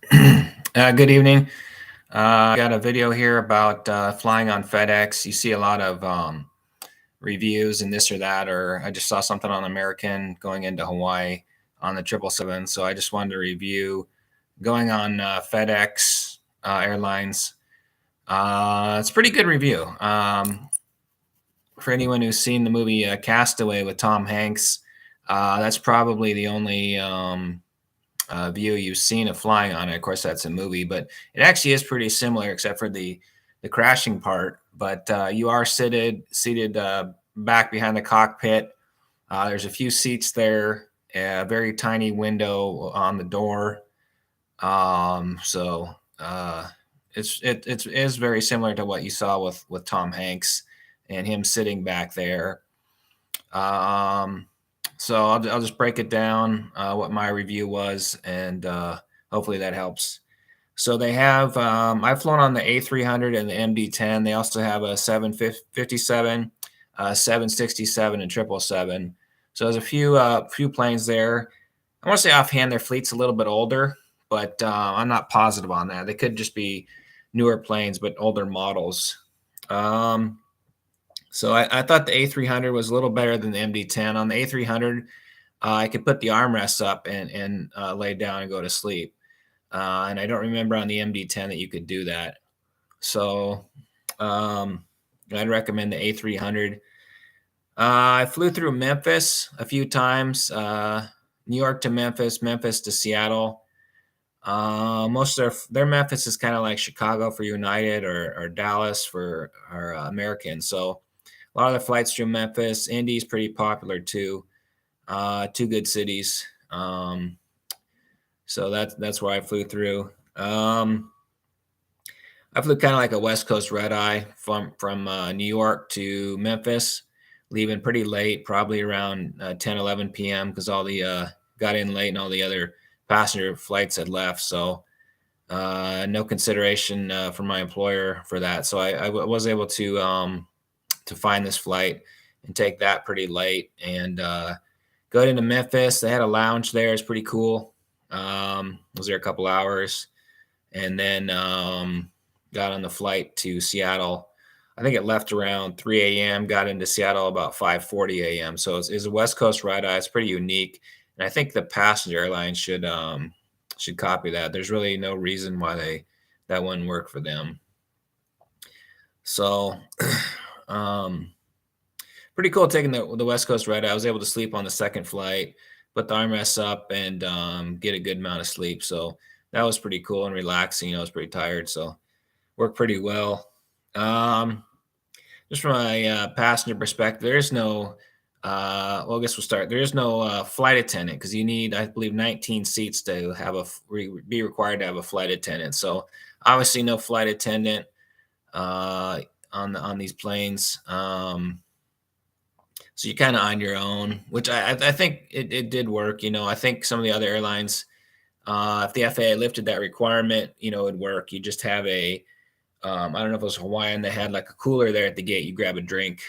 Good evening. Got a video here about flying on FedEx. You see a lot of reviews and this or that, or I just saw something on American going into Hawaii on the 777. So I just wanted to review going on FedEx Airlines. It's a pretty good review. For anyone who's seen the movie Castaway with Tom Hanks, that's probably the only view you've seen of flying on it. Of course, that's a movie, but it actually is pretty similar, except for the crashing part. But you are seated back behind the cockpit. There's a few seats there, a very tiny window on the door. So it is very similar to what you saw with Tom Hanks and him sitting back there. Um, so I'll just break it down what my review was, and hopefully that helps. So they have I've flown on the A300 and the MD-10. They also have a 757, 767, and 777. So there's a few planes there. I want to say offhand their fleet's a little bit older, but I'm not positive on that. They could just be newer planes, but older models. Um, so I thought the A300 was a little better than the MD-10. On the A300, I could put the armrests up and lay down and go to sleep. And I don't remember on the MD-10 that you could do that. So I'd recommend the A300. I flew through Memphis a few times, New York to Memphis, Memphis to Seattle. Most of their Memphis is kind of like Chicago for United or Dallas for our American. So a lot of the flights through Memphis. Indy's pretty popular too. Two good cities. So that's where I flew through. I flew kind of like a West Coast red eye from New York to Memphis, leaving pretty late, probably around 10, 11 p.m. because all the got in late and all the other passenger flights had left. So no consideration from my employer for that. So I was able to find this flight and take that pretty late and go into Memphis. They had a lounge there. It's pretty cool. Was there a couple hours and then got on the flight to Seattle. I think it left around 3 a.m. Got into Seattle about 5:40 a.m. So it's a West Coast red eye. It's pretty unique, and I think the passenger airlines should copy that. There's really no reason why that wouldn't work for them. So, pretty cool taking the West Coast red eye. I was able to sleep on the second flight, put the armrests up, and get a good amount of sleep. So that was pretty cool and relaxing. I was pretty tired, so worked pretty well. Just from a passenger perspective, there is no. Well, I guess we'll start. There is no flight attendant because you need, I believe, 19 seats to have be required to have a flight attendant. So obviously, no flight attendant on these planes. So you're kind of on your own, which I think it did work. I think some of the other airlines, if the FAA lifted that requirement, it'd work. You just have I don't know if it was Hawaiian, they had like a cooler there at the gate. You grab a drink.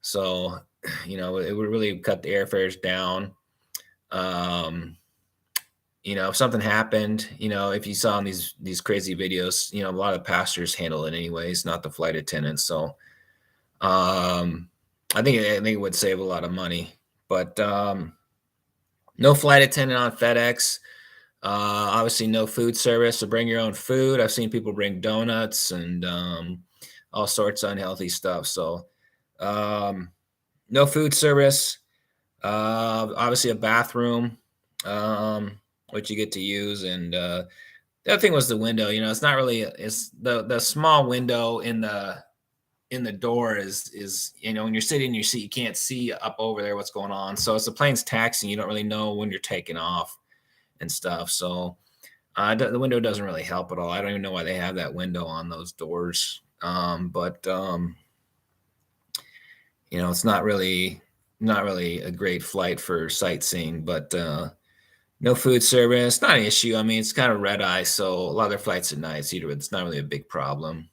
So, it would really cut the airfares down. If something happened, if you saw in these crazy videos, a lot of passengers handle it anyways, not the flight attendants. So, I think it would save a lot of money, but no flight attendant on FedEx. Obviously, no food service, so bring your own food. I've seen people bring donuts and all sorts of unhealthy stuff. So, no food service. Obviously, a bathroom, which you get to use. And the other thing was the window. It's not really. It's the small window in the door is when you're sitting in your seat, you can't see up over there what's going on. So as the plane's taxiing, you don't really know when you're taking off and stuff. So the window doesn't really help at all. I don't even know why they have that window on those doors. But it's not really a great flight for sightseeing. But no food service, not an issue. I mean, it's kind of red eye, so a lot of their flights at night, it's not really a big problem.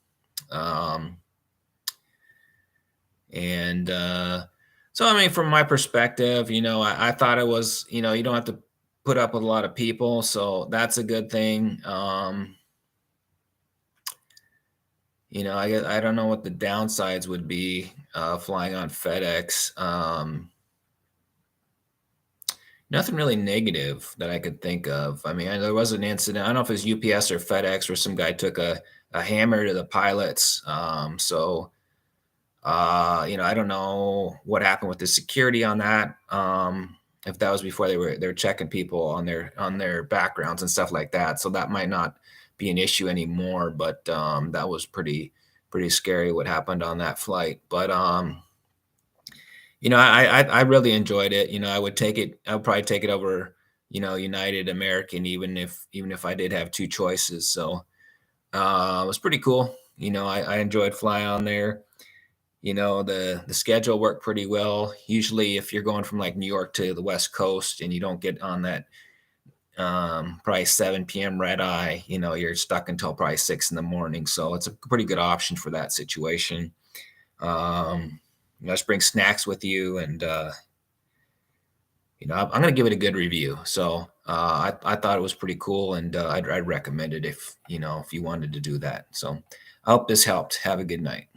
And so, I mean, from my perspective, I thought it was, you don't have to put up with a lot of people, so that's a good thing. I don't know what the downsides would be flying on FedEx. Nothing really negative that I could think of. I mean, there was an incident. I don't know if it was UPS or FedEx where some guy took a hammer to the pilots. I don't know what happened with the security on that. If that was before they were checking people on their backgrounds and stuff like that. So that might not be an issue anymore. But that was pretty scary what happened on that flight. But I really enjoyed it. I would take it. I would probably take it over, United American, even if I did have two choices. So it was pretty cool. I enjoyed flying on there. The schedule worked pretty well. Usually, if you're going from like New York to the West Coast and you don't get on that probably 7 p.m. red eye, you're stuck until probably 6 in the morning. So it's a pretty good option for that situation. Just bring snacks with you, and I'm going to give it a good review. So I thought it was pretty cool, and I'd recommend it if you wanted to do that. So I hope this helped. Have a good night.